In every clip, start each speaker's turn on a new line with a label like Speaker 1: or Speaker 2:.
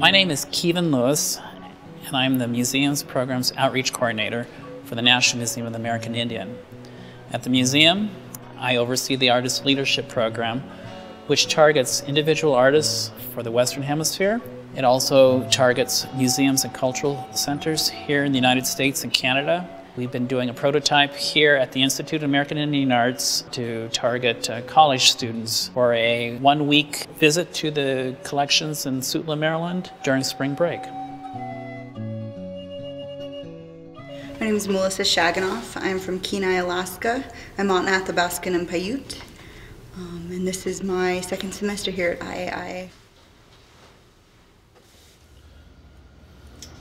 Speaker 1: My name is Kevin Lewis, and I'm the Museum's Programs Outreach Coordinator for the National Museum of the American Indian. At the museum, I oversee the Artist Leadership Program, which targets individual artists for the Western Hemisphere. It also targets museums and cultural centers here in the United States and Canada. We've been doing a prototype here at the Institute of American Indian Arts to target college students for a one-week visit to the collections in Sutla, Maryland during spring break.
Speaker 2: My name is Melissa Shaginoff. I'm from Kenai, Alaska. I'm on Athabascan and Paiute. And this is my second semester here at IAIA.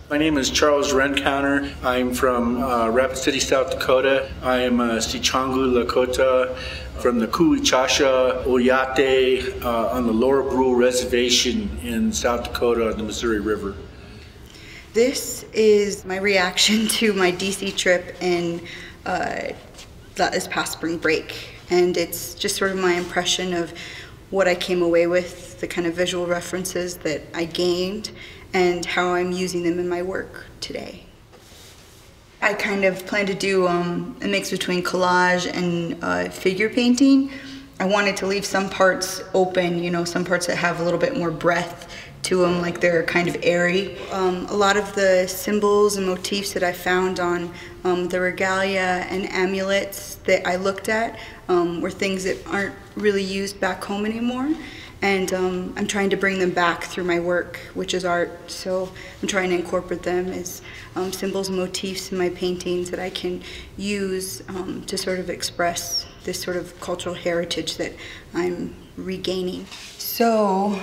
Speaker 3: My name is Charles Rencountre. I'm from Rapid City, South Dakota. I am a Sichangu Lakota from the Kuwichasha Oyate on the Lower Brule Reservation in South Dakota on the Missouri River.
Speaker 2: This is my reaction to my DC trip in this past spring break. And it's just sort of my impression of what I came away with, the kind of visual references that I gained, and how I'm using them in my work today. I kind of plan to do a mix between collage and figure painting. I wanted to leave some parts open, you know, some parts that have a little bit more breadth to them, like they're kind of airy. A lot of the symbols and motifs that I found on the regalia and amulets that I looked at were things that aren't really used back home anymore. And I'm trying to bring them back through my work, which is art. So I'm trying to incorporate them as symbols and motifs in my paintings that I can use to sort of express this sort of cultural heritage that I'm regaining. So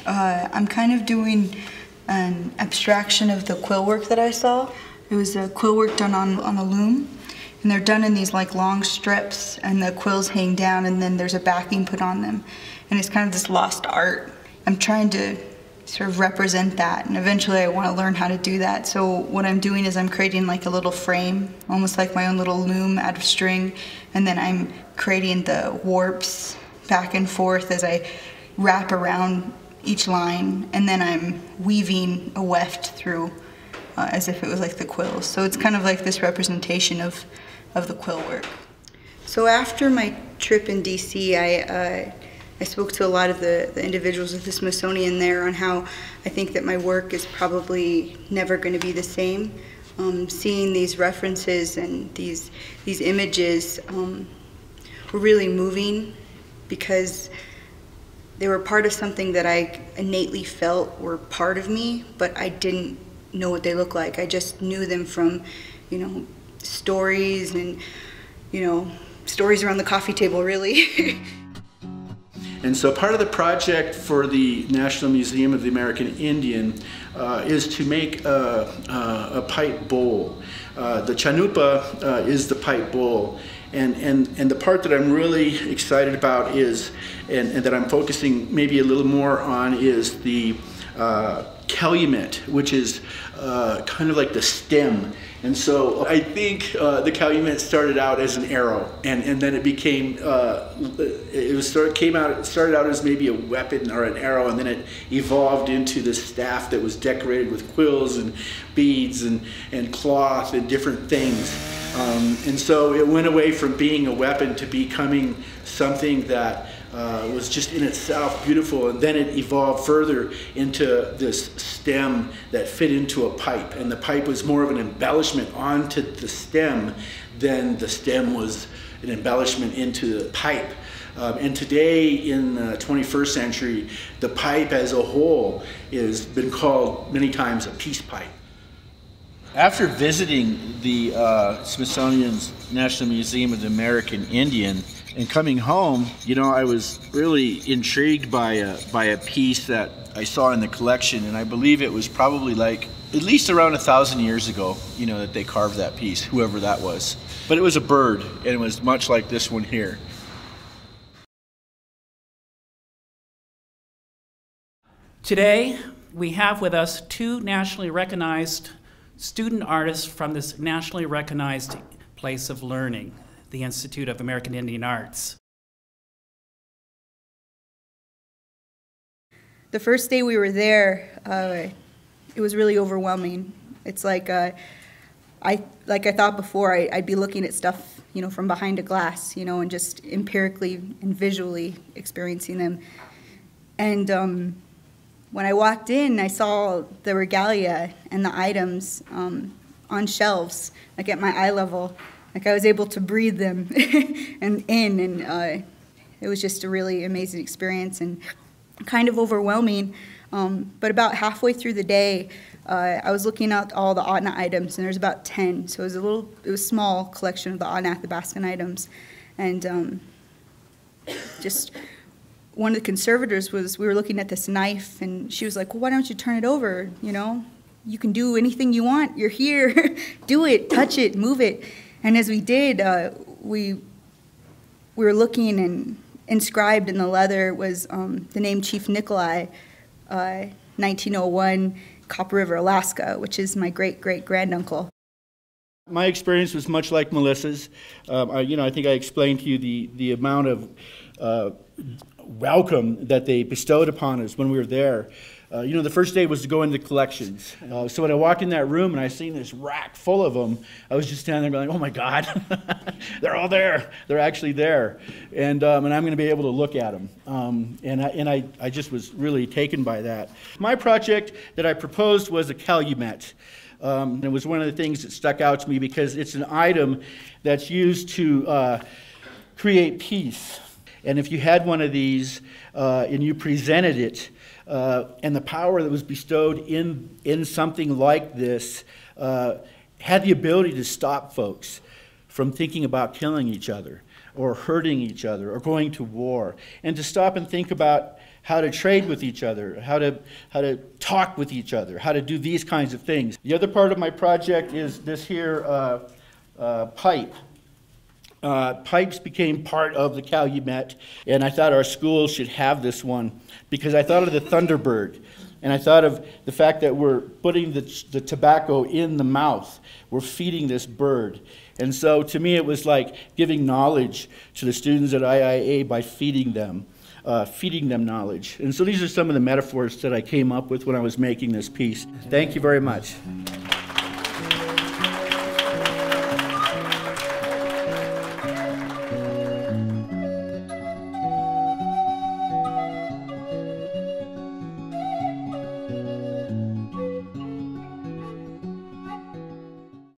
Speaker 2: I'm kind of doing an abstraction of the quill work that I saw. It was a quill work done on a loom. And they're done in these like long strips, and the quills hang down, and then there's a backing put on them. And it's kind of this lost art. I'm trying to sort of represent that, and eventually I want to learn how to do that. So what I'm doing is I'm creating like a little frame, almost like my own little loom out of string, and then I'm creating the warps back and forth as I wrap around each line, and then I'm weaving a weft through as if it was like the quills. So it's kind of like this representation of the quill work. So after my trip in DC, I spoke to a lot of the individuals at the Smithsonian there on how I think that my work is probably never going to be the same. Seeing these references and these images were really moving because they were part of something that I innately felt were part of me, but I didn't know what they looked like. I just knew them from, you know, stories and, you know, stories around the coffee table, really.
Speaker 3: And so part of the project for the National Museum of the American Indian is to make a pipe bowl. The chanupa is the pipe bowl. And the part that I'm really excited about is, and that I'm focusing maybe a little more on, is the calumet, which is kind of like the stem. And so I think the calumet started out as an arrow, and then it became, started out as maybe a weapon or an arrow, and then it evolved into this staff that was decorated with quills and beads and cloth and different things. And so it went away from being a weapon to becoming something that was just in itself beautiful, and then it evolved further into this stem that fit into a pipe, and the pipe was more of an embellishment onto the stem than the stem was an embellishment into the pipe. And today in the 21st century, the pipe as a whole has been called many times a peace pipe.
Speaker 4: After visiting the Smithsonian's National Museum of the American Indian and coming home, you know, I was really intrigued by a piece that I saw in the collection, and I believe it was probably like at least around 1,000 years ago, you know, that they carved that piece, whoever that was. But it was a bird, and it was much like this one here.
Speaker 1: Today, we have with us two nationally recognized student artists from this nationally recognized place of learning, the Institute of American Indian Arts.
Speaker 2: The first day we were there, it was really overwhelming. It's like I thought before, I'd be looking at stuff, you know, from behind a glass, you know, and just empirically and visually experiencing them. And when I walked in, I saw the regalia and the items on shelves, like at my eye level. Like I was able to breathe them and it was just a really amazing experience and kind of overwhelming. But about halfway through the day, I was looking at all the Atna items, and there's about 10. So it was a small collection of the Atna Athabascan items. And just one of the conservators we were looking at this knife, and she was like, well, why don't you turn it over, you know? You can do anything you want. You're here. Do it, touch it, move it. And as we did, we were looking, and inscribed in the leather was the name Chief Nikolai, 1901, Copper River, Alaska, which is my great-great-granduncle.
Speaker 3: My experience was much like Melissa's. I think I explained to you the amount of welcome that they bestowed upon us when we were there. The first day was to go into collections. So when I walked in that room and I seen this rack full of them, I was just standing there going, oh my God, they're all there. They're actually there. And I'm going to be able to look at them. I just was really taken by that. My project that I proposed was a calumet. It was one of the things that stuck out to me because it's an item that's used to create peace. And if you had one of these and you presented it, and the power that was bestowed in something like this had the ability to stop folks from thinking about killing each other or hurting each other or going to war, and to stop and think about how to trade with each other, how to talk with each other, how to do these kinds of things. The other part of my project is this here pipe. Pipes became part of the calumet, and I thought our school should have this one because I thought of the Thunderbird, and I thought of the fact that we're putting the tobacco in the mouth. We're feeding this bird. And so to me it was like giving knowledge to the students at IIA by feeding them knowledge. And so these are some of the metaphors that I came up with when I was making this piece. Thank you very much.